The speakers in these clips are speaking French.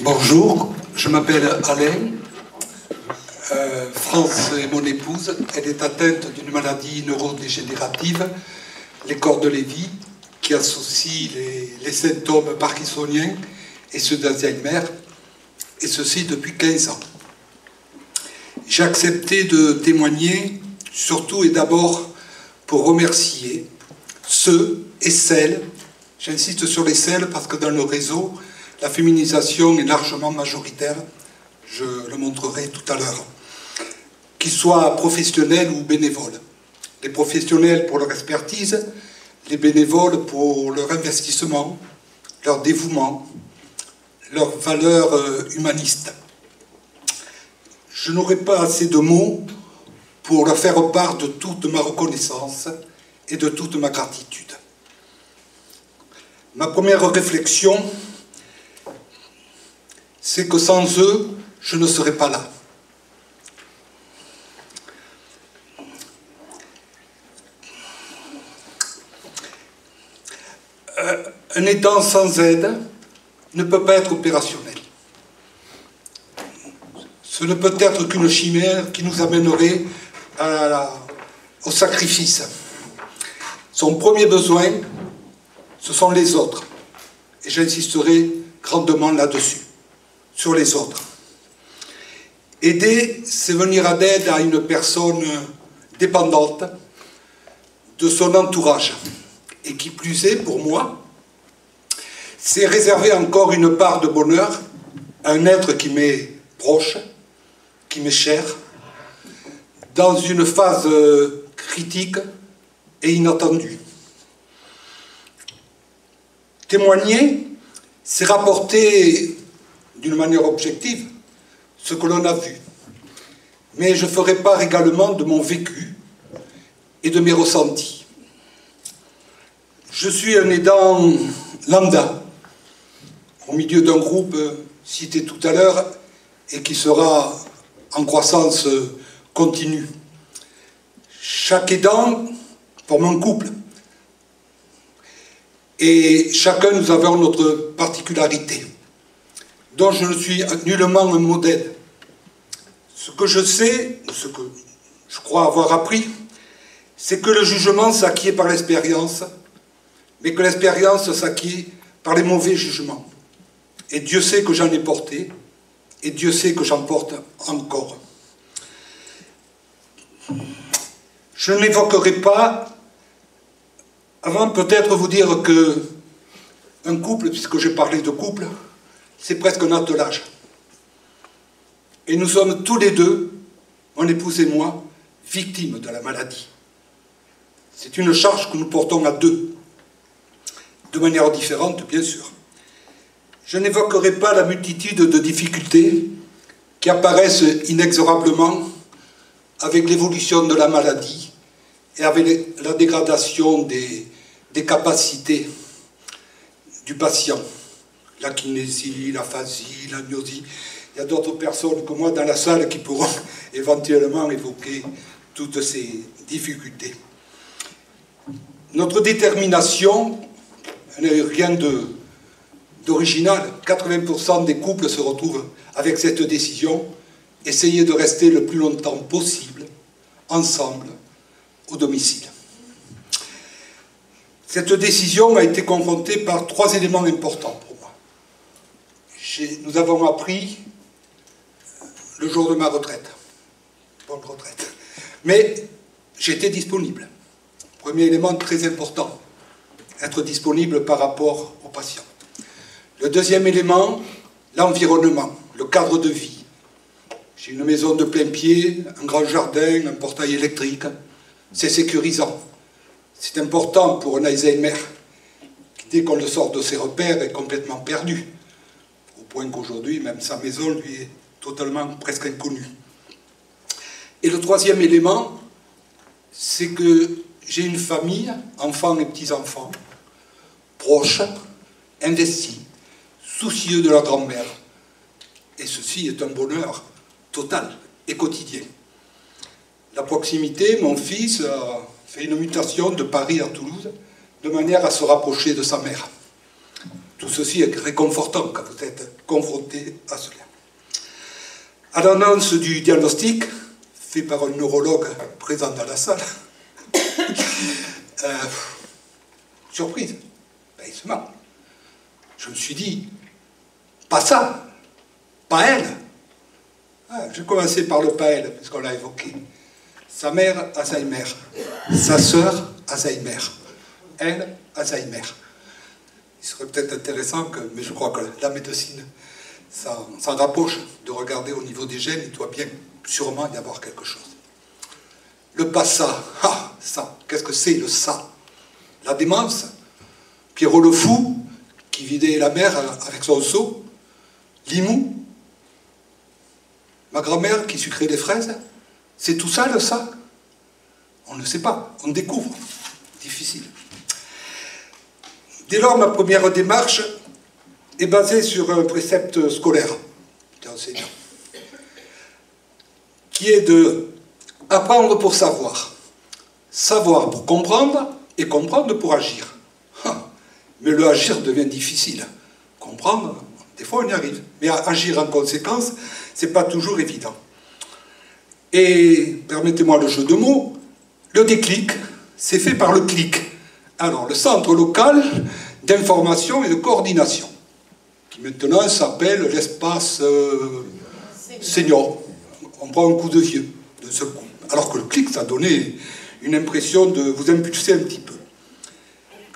Bonjour, je m'appelle Alain. France est mon épouse. Elle est atteinte d'une maladie neurodégénérative, les corps de Lévy, qui associe les symptômes parkinsoniens et ceux d'Alzheimer, et ceci depuis 15 ans. J'ai accepté de témoigner, surtout et d'abord pour remercier ceux et celles, j'insiste sur les celles parce que dans le réseau, la féminisation est largement majoritaire, je le montrerai tout à l'heure, qu'ils soient professionnels ou bénévoles. Les professionnels pour leur expertise, les bénévoles pour leur investissement, leur dévouement, leur valeur humaniste. Je n'aurai pas assez de mots pour leur faire part de toute ma reconnaissance et de toute ma gratitude. Ma première réflexion, c'est que sans eux, je ne serais pas là. Un aidant sans aide ne peut pas être opérationnel. Ce ne peut être qu'une chimère qui nous amènerait au sacrifice. Son premier besoin, ce sont les autres. Et j'insisterai grandement là-dessus, sur les autres. Aider, c'est venir à l'aide à une personne dépendante de son entourage. Et qui plus est, pour moi, c'est réserver encore une part de bonheur à un être qui m'est proche, qui m'est cher, dans une phase critique et inattendue. Témoigner, c'est rapporter d'une manière objective ce que l'on a vu. Mais je ferai part également de mon vécu et de mes ressentis. Je suis un aidant lambda, au milieu d'un groupe cité tout à l'heure et qui sera en croissance continue. Chaque aidant forme un couple. Et chacun, nous avons notre particularité, dont je ne suis nullement un modèle. Ce que je sais, ce que je crois avoir appris, c'est que le jugement s'acquiert par l'expérience, mais que l'expérience s'acquiert par les mauvais jugements. Et Dieu sait que j'en ai porté, et Dieu sait que j'en porte encore. Je n'évoquerai pas, avant peut-être vous dire que un couple, puisque j'ai parlé de couple, c'est presque un attelage. Et nous sommes tous les deux, mon épouse et moi, victimes de la maladie. C'est une charge que nous portons à deux, de manière différente, bien sûr. Je n'évoquerai pas la multitude de difficultés qui apparaissent inexorablement avec l'évolution de la maladie et avec la dégradation des capacités du patient. La kinésie, l'aphasie, l'agnosie. Il y a d'autres personnes que moi dans la salle qui pourront éventuellement évoquer toutes ces difficultés. Notre détermination n'est rien d'original. 80% des couples se retrouvent avec cette décision, essayer de rester le plus longtemps possible ensemble au domicile. Cette décision a été confrontée par 3 éléments importants pour moi. Nous avons appris le jour de ma retraite. Bonne retraite. Mais j'étais disponible. Premier élément très important, être disponible par rapport aux patients. Le deuxième élément, l'environnement, le cadre de vie. J'ai une maison de plein pied, un grand jardin, un portail électrique. C'est sécurisant. C'est important pour un Alzheimer qui, dès qu'on le sort de ses repères, est complètement perdu. Au point qu'aujourd'hui, même sa maison lui est totalement, presque inconnue. Et le troisième élément, c'est que j'ai une famille, enfants et petits-enfants, proches, investis, soucieux de leur grand-mère. Et ceci est un bonheur total et quotidien. La proximité, mon fils a fait une mutation de Paris à Toulouse, de manière à se rapprocher de sa mère. Tout ceci est réconfortant quand vous êtes confronté à cela. À l'annonce du diagnostic, fait par un neurologue présent dans la salle, surprise, ben, il se marre. Je me suis dit, pas ça, pas elle. Ah, j'ai commencé par le pas elle, puisqu'on l'a évoqué. Sa mère, Alzheimer. Sa sœur, Alzheimer. Elle, Alzheimer. Il serait peut-être intéressant, mais je crois que la médecine s'en rapproche de regarder au niveau des gènes, il doit bien sûrement y avoir quelque chose. Le pas ça, ah, ça, qu'est-ce que c'est le ça? La démence, Pierrot le fou, qui vidait la mer avec son seau, Limou, ma grand-mère qui sucrait des fraises, c'est tout ça le ça? On ne sait pas, on découvre, difficile. Dès lors, ma première démarche est basée sur un précepte scolaire d'enseignant, qui est de apprendre pour savoir, savoir pour comprendre et comprendre pour agir. Mais le agir devient difficile. Comprendre, des fois on y arrive, mais agir en conséquence, c'est pas toujours évident. Et, permettez-moi le jeu de mots, le déclic, c'est fait par le clic. Alors, le centre local d'information et de coordination, qui maintenant s'appelle l'espace senior. On prend un coup de vieux, de ce coup. Alors que le clic, ça donnait une impression de vous impulser un petit peu.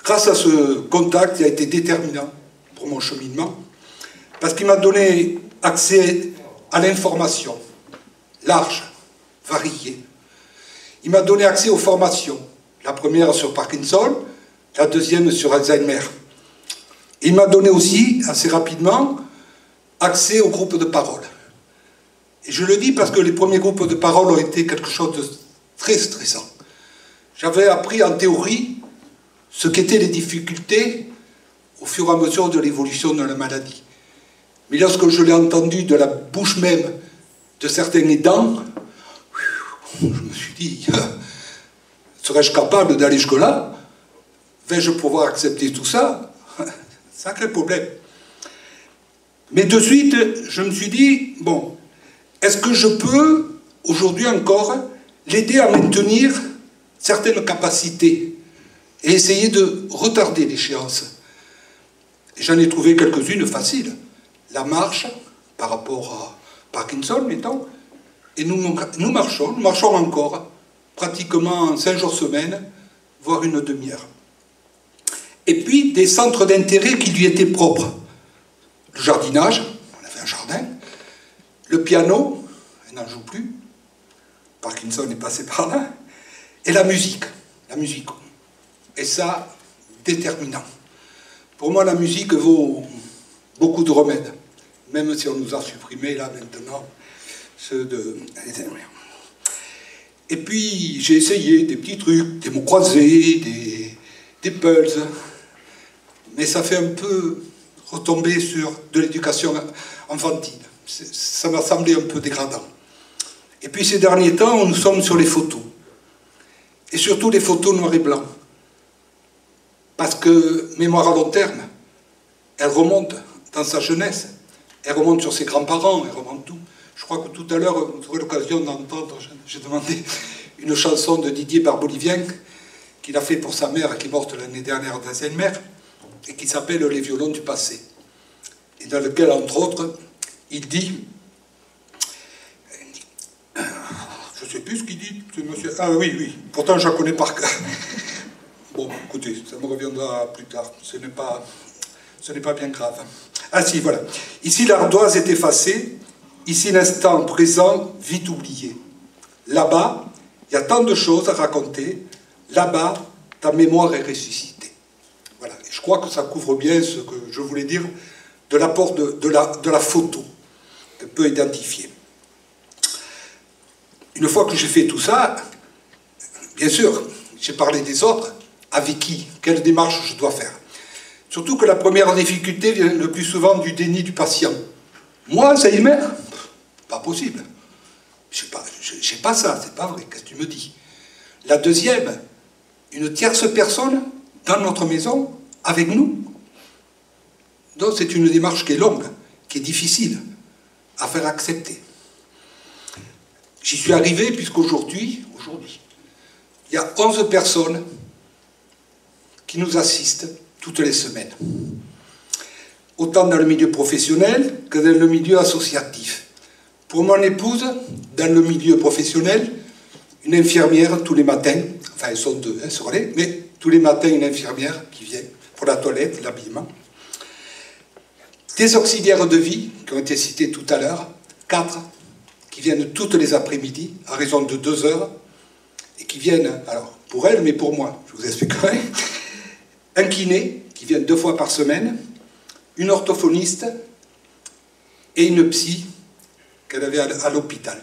Grâce à ce contact, il a été déterminant pour mon cheminement, parce qu'il m'a donné accès à l'information, large, variée. Il m'a donné accès aux formations, la première sur Parkinson, la deuxième sur Alzheimer. Il m'a donné aussi, assez rapidement, accès aux groupes de parole. Et je le dis parce que les premiers groupes de parole ont été quelque chose de très stressant. J'avais appris en théorie ce qu'étaient les difficultés au fur et à mesure de l'évolution de la maladie. Mais lorsque je l'ai entendu de la bouche même de certains aidants, je me suis dit, serais-je capable d'aller jusque-là? Vais-je pouvoir accepter tout ça? Sacré problème. Mais de suite, je me suis dit, bon, est-ce que je peux, aujourd'hui encore, l'aider à maintenir certaines capacités et essayer de retarder l'échéance? J'en ai trouvé quelques-unes faciles. La marche, par rapport à Parkinson, mettons, et nous marchons encore, pratiquement 5 jours semaine, voire une demi-heure. Et puis, des centres d'intérêt qui lui étaient propres. Le jardinage, on avait un jardin. Le piano, elle n'en joue plus. Parkinson est passé par là. Et la musique. Et ça, déterminant. Pour moi, la musique vaut beaucoup de remèdes. Même si on nous a supprimé, là, maintenant, ceux de... Et puis, j'ai essayé des petits trucs, des mots croisés, des puzzles. Mais ça fait un peu retomber sur de l'éducation enfantine. Ça m'a semblé un peu dégradant. Et puis ces derniers temps, nous sommes sur les photos. Et surtout les photos noir et blanc. Parce que mémoire à long terme, elle remonte dans sa jeunesse. Elle remonte sur ses grands-parents, elle remonte tout. Je crois que tout à l'heure, vous aurez l'occasion d'entendre, j'ai demandé une chanson de Didier Barbelivien qu'il a fait pour sa mère qui est morte l'année dernière d'Alzheimer, et qui s'appelle « Les violons du passé », et dans lequel, entre autres, il dit, je ne sais plus ce qu'il dit, ce monsieur, ah oui, pourtant je la connais par cœur. Bon, écoutez, ça me reviendra plus tard, ce n'est pas bien grave. Ah si, voilà. Ici, l'ardoise est effacée, ici, l'instant présent, vite oublié. Là-bas, il y a tant de choses à raconter, là-bas, ta mémoire est ressuscitée. Voilà. Et je crois que ça couvre bien ce que je voulais dire de l'apport de la photo, qu'on peut identifier. Une fois que j'ai fait tout ça, bien sûr, j'ai parlé des autres, avec qui, quelle démarche je dois faire. Surtout que la première difficulté vient le plus souvent du déni du patient. Moi, Alzheimer, pas possible. Je sais pas ça, c'est pas vrai, qu'est-ce que tu me dis? La deuxième, une tierce personne dans notre maison, avec nous. Donc c'est une démarche qui est longue, qui est difficile à faire accepter. J'y suis arrivé puisqu'aujourd'hui, il y a 11 personnes qui nous assistent toutes les semaines. Autant dans le milieu professionnel que dans le milieu associatif. Pour mon épouse, dans le milieu professionnel, une infirmière tous les matins, enfin elles sont deux sur les, mais tous les matins une infirmière qui vient pour la toilette, l'habillement. Des auxiliaires de vie, qui ont été cités tout à l'heure, 4, qui viennent toutes les après-midi, à raison de 2 heures, et qui viennent, alors pour elles, mais pour moi, je vous expliquerai, un kiné, qui vient 2 fois par semaine, une orthophoniste, et une psy qu'elle avait à l'hôpital.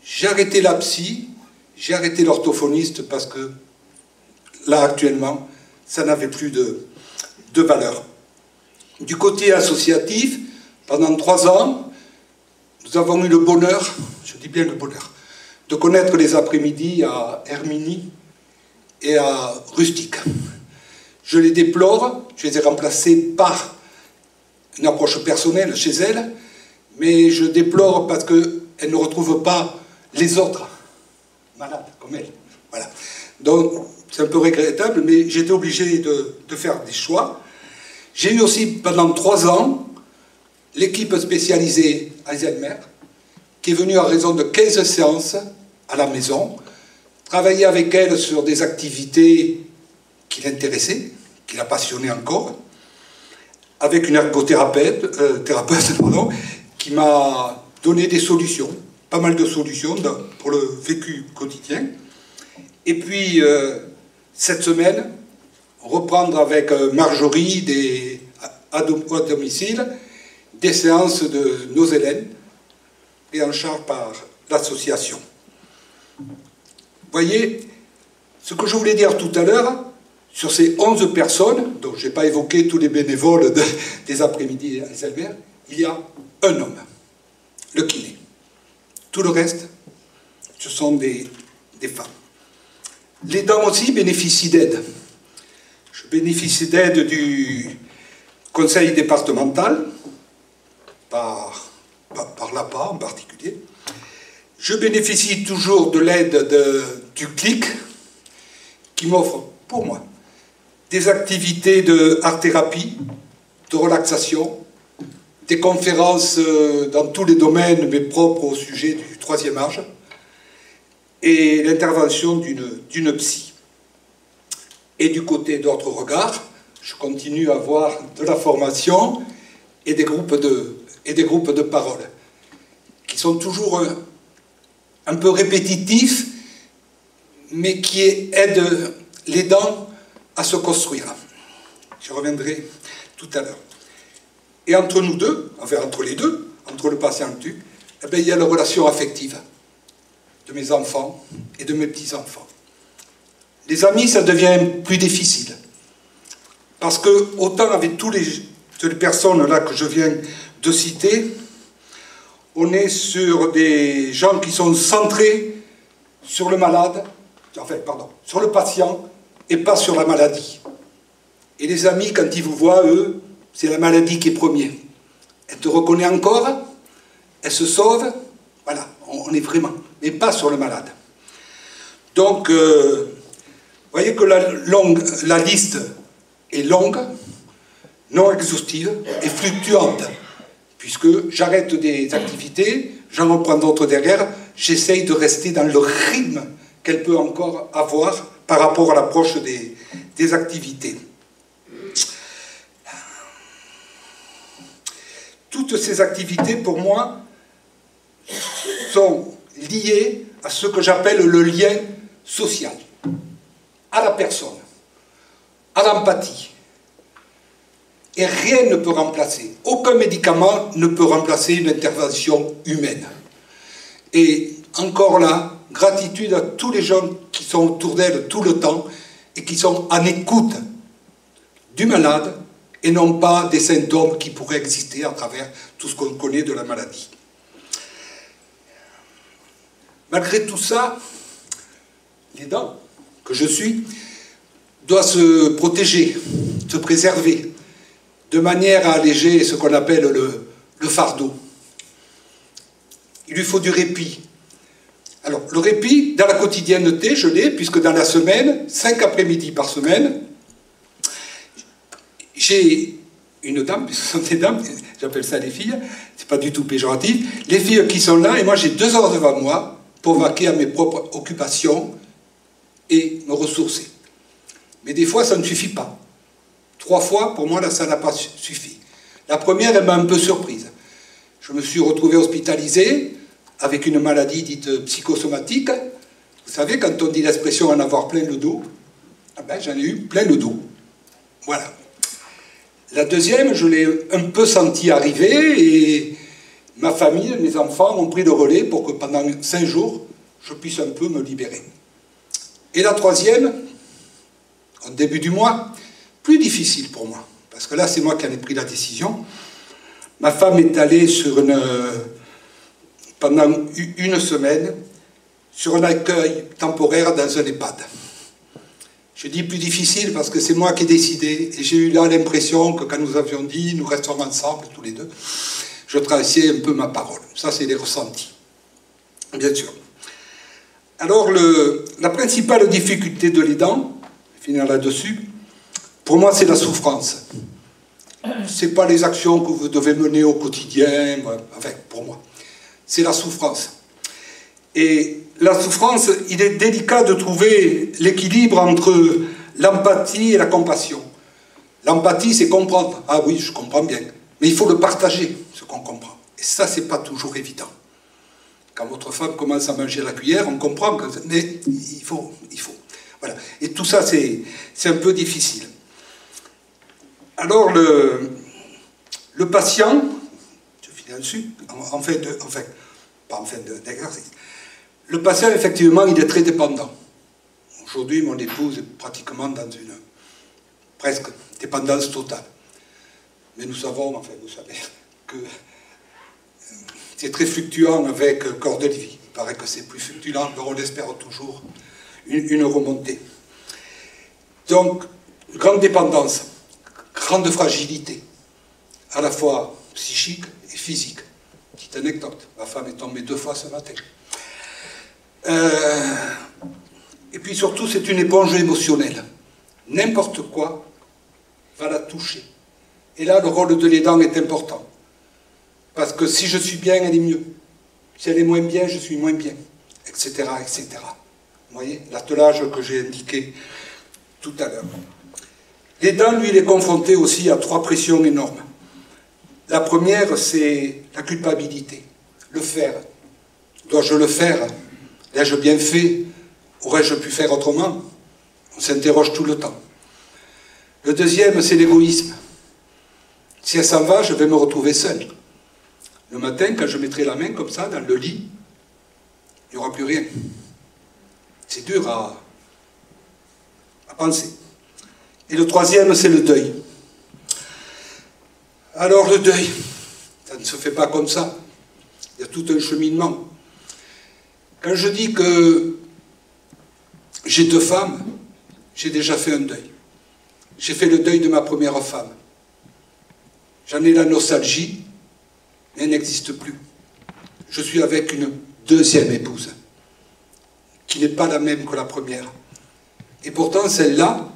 J'ai arrêté la psy, j'ai arrêté l'orthophoniste parce que là, actuellement, ça n'avait plus de valeur. Du côté associatif, pendant 3 ans, nous avons eu le bonheur, je dis bien le bonheur, de connaître les après-midi à Herminy et à Rustique. Je les déplore, je les ai remplacés par une approche personnelle chez elles, mais je déplore parce qu'elles ne retrouvent pas les autres malades comme elles. Voilà. Donc, c'est un peu regrettable, mais j'étais obligé de faire des choix. J'ai eu aussi, pendant 3 ans, l'équipe spécialisée Alzheimer, qui est venue à raison de 15 séances à la maison, travailler avec elle sur des activités qui l'intéressaient, qui la passionnaient encore, avec une ergothérapeute qui m'a donné des solutions, pas mal de solutions pour le vécu quotidien. Et puis, cette semaine, reprendre avec Marjorie à domicile des séances de nos Hélènes et en charge par l'association. Vous voyez, ce que je voulais dire tout à l'heure, sur ces 11 personnes, donc je n'ai pas évoqué tous les bénévoles des après-midi à Alzheimer, il y a un homme, le kiné. Tout le reste, ce sont des femmes. Les dames aussi bénéficient d'aide. Je bénéficie d'aide du conseil départemental, par l'APA en particulier. Je bénéficie toujours de l'aide du CLIC, qui m'offre, pour moi, des activités de art-thérapie, de relaxation, des conférences dans tous les domaines, mais propres au sujet du 3e âge, et l'intervention d'une psy. Et du côté d'autres regards, je continue à avoir de la formation et des groupes de parole, qui sont toujours un peu répétitifs, mais qui aident les dents à se construire. Je reviendrai tout à l'heure. Et entre nous deux, enfin entre les deux, entre le patient et tu, eh bien, il y a la relation affective de mes enfants et de mes petits-enfants. Les amis, ça devient plus difficile. Parce que, autant avec toutes les personnes là que je viens de citer, on est sur des gens qui sont centrés sur le malade, enfin, pardon, sur le patient, et pas sur la maladie. Et les amis, quand ils vous voient, eux, c'est la maladie qui est premier. Elle te reconnaît encore, elle se sauve, voilà, on est vraiment, mais pas sur le malade. Donc, vous voyez que la liste est longue, non exhaustive et fluctuante, puisque j'arrête des activités, j'en reprends d'autres derrière, j'essaye de rester dans le rythme qu'elle peut encore avoir par rapport à l'approche des activités. Toutes ces activités, pour moi, sont liées à ce que j'appelle le lien social, à la personne, à l'empathie. Et rien ne peut remplacer, aucun médicament ne peut remplacer une intervention humaine. Et encore là, gratitude à tous les gens qui sont autour d'elle tout le temps et qui sont en écoute du malade et non pas des symptômes qui pourraient exister à travers tout ce qu'on connaît de la maladie. Malgré tout ça, l'aidant que je suis doit se protéger, se préserver, de manière à alléger ce qu'on appelle le fardeau. Il lui faut du répit. Alors, le répit, dans la quotidienneté, je l'ai, puisque dans la semaine, 5 après-midi par semaine, j'ai une dame, puisque ce sont des dames, j'appelle ça les filles, c'est pas du tout péjoratif, les filles qui sont là, et moi j'ai 2 heures devant moi pour vaquer à mes propres occupations et me ressourcer. Mais des fois, ça ne suffit pas. 3 fois, pour moi, là, ça n'a pas suffi. La première, elle m'a un peu surprise. Je me suis retrouvé hospitalisé avec une maladie dite psychosomatique. Vous savez, quand on dit l'expression en avoir plein le dos, ah ben, j'en ai eu plein le dos. Voilà. La deuxième, je l'ai un peu senti arriver et ma famille, mes enfants ont pris le relais pour que pendant 5 jours, je puisse un peu me libérer. Et la troisième, au début du mois, plus difficile pour moi, parce que là, c'est moi qui en ai pris la décision. Ma femme est allée pendant une semaine sur un accueil temporaire dans un EHPAD. Je dis plus difficile parce que c'est moi qui ai décidé, et j'ai eu là l'impression que quand nous avions dit, nous restons ensemble tous les deux, je trahissais un peu ma parole. Ça, c'est les ressentis, bien sûr. Alors, la principale difficulté de l'aidant, je vais finir là-dessus, pour moi, c'est la souffrance. Ce n'est pas les actions que vous devez mener au quotidien, enfin, pour moi. C'est la souffrance. Et la souffrance, il est délicat de trouver l'équilibre entre l'empathie et la compassion. L'empathie, c'est comprendre. Ah oui, je comprends bien. Mais il faut le partager, ce qu'on comprend. Et ça, c'est pas toujours évident. Quand votre femme commence à manger à la cuillère, on comprend que... Mais il faut. Voilà. Et tout ça, c'est un peu difficile. Alors, le patient, je finis là-dessus, pas en fin d'exercice, le patient, effectivement, il est très dépendant. Aujourd'hui, mon épouse est pratiquement dans une presque dépendance totale. Mais nous savons, enfin, vous savez, que c'est très fluctuant avec corps de vie. Il paraît que c'est plus fluctuant, mais on espère toujours une remontée. Donc, grande dépendance, grande fragilité, à la fois psychique et physique. Petite anecdote, ma femme est tombée 2 fois ce matin. Et puis surtout, c'est une éponge émotionnelle. N'importe quoi va la toucher. Et là, le rôle de l'aidant est important. Parce que si je suis bien, elle est mieux. Si elle est moins bien, je suis moins bien. Etc. etc. Vous voyez, l'attelage que j'ai indiqué tout à l'heure. L'aidant, lui, il est confronté aussi à 3 pressions énormes. La première, c'est la culpabilité. Le faire. Dois-je le faire? L'ai-je bien fait? Aurais-je pu faire autrement? On s'interroge tout le temps. Le deuxième, c'est l'égoïsme. Si elle s'en va, je vais me retrouver seul. Le matin, quand je mettrai la main comme ça dans le lit, il n'y aura plus rien. C'est dur à penser. Et le troisième, c'est le deuil. Alors le deuil, ça ne se fait pas comme ça. Il y a tout un cheminement. Quand je dis que j'ai 2 femmes, j'ai déjà fait un deuil. J'ai fait le deuil de ma première femme. J'en ai la nostalgie, mais elle n'existe plus. Je suis avec une deuxième épouse, qui n'est pas la même que la première. Et pourtant, celle-là,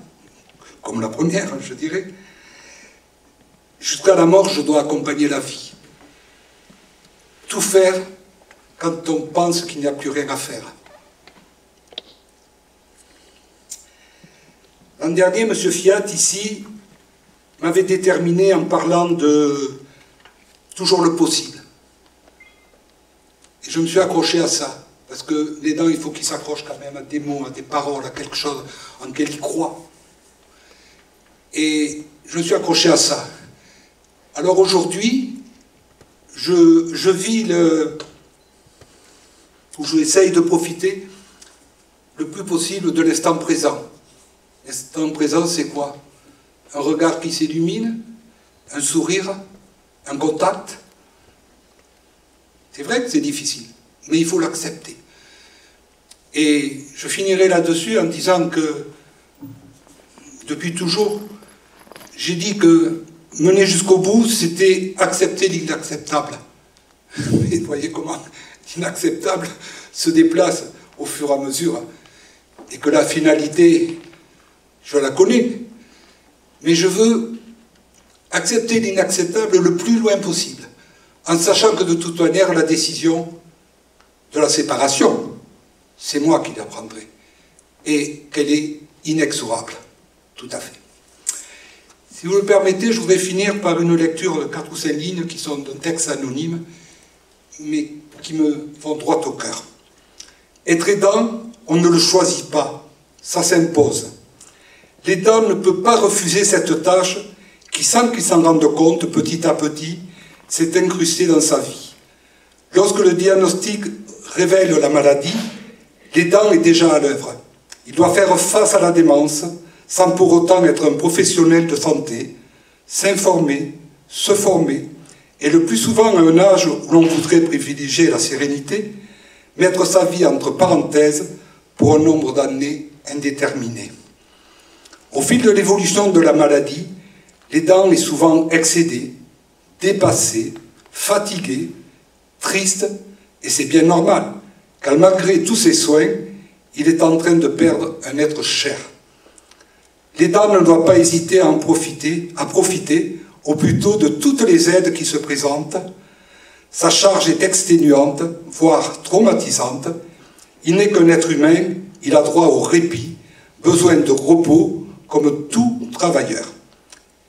comme la première, je dirais, jusqu'à la mort, je dois accompagner la vie. Tout faire quand on pense qu'il n'y a plus rien à faire. L'an dernier, M. Fiat, ici, m'avait déterminé en parlant de toujours le possible. Et je me suis accroché à ça, parce que l'aidant, il faut qu'il s'accroche quand même à des mots, à des paroles, à quelque chose en lequel il croit. Et je me suis accroché à ça. Alors aujourd'hui, je vis où j'essaye de profiter le plus possible de l'instant présent. L'instant présent, c'est quoi? Un regard qui s'illumine, un sourire, un contact. C'est vrai que c'est difficile, mais il faut l'accepter. Et je finirai là-dessus en disant que, depuis toujours, j'ai dit que mener jusqu'au bout, c'était accepter l'inacceptable. Et vous voyez comment l'inacceptable se déplace au fur et à mesure, et que la finalité, je la connais, mais je veux accepter l'inacceptable le plus loin possible, en sachant que de toute manière, la décision de la séparation, c'est moi qui la prendrai, et qu'elle est inexorable, tout à fait. Si vous le permettez, je voudrais finir par une lecture de 4 ou 5 lignes qui sont d'un texte anonyme, mais qui me vont droit au cœur. Être aidant, on ne le choisit pas, ça s'impose. L'aidant ne peut pas refuser cette tâche qui, sans qu'il s'en rende compte, petit à petit, s'est incrustée dans sa vie. Lorsque le diagnostic révèle la maladie, l'aidant est déjà à l'œuvre. Il doit faire face à la démence, sans pour autant être un professionnel de santé, s'informer, se former, et le plus souvent à un âge où l'on voudrait privilégier la sérénité, mettre sa vie entre parenthèses pour un nombre d'années indéterminé. Au fil de l'évolution de la maladie, l'aidant est souvent excédé, dépassé, fatigué, triste, et c'est bien normal, car malgré tous ses soins, il est en train de perdre un être cher. L'aidant ne doit pas hésiter à profiter au plus tôt de toutes les aides qui se présentent. Sa charge est exténuante, voire traumatisante. Il n'est qu'un être humain, il a droit au répit, besoin de repos, comme tout travailleur.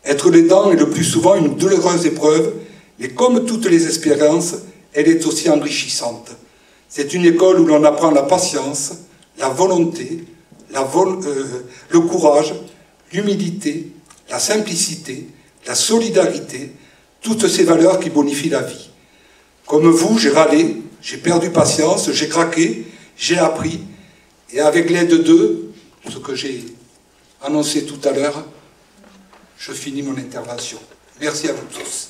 Être l'aidant est le plus souvent une douloureuse épreuve, mais comme toutes les expériences, elle est aussi enrichissante. C'est une école où l'on apprend la patience, la volonté, le courage, l'humilité, la simplicité, la solidarité, toutes ces valeurs qui bonifient la vie. Comme vous, j'ai râlé, j'ai perdu patience, j'ai craqué, j'ai appris, et avec l'aide d'eux, ce que j'ai annoncé tout à l'heure, je finis mon intervention. Merci à vous tous.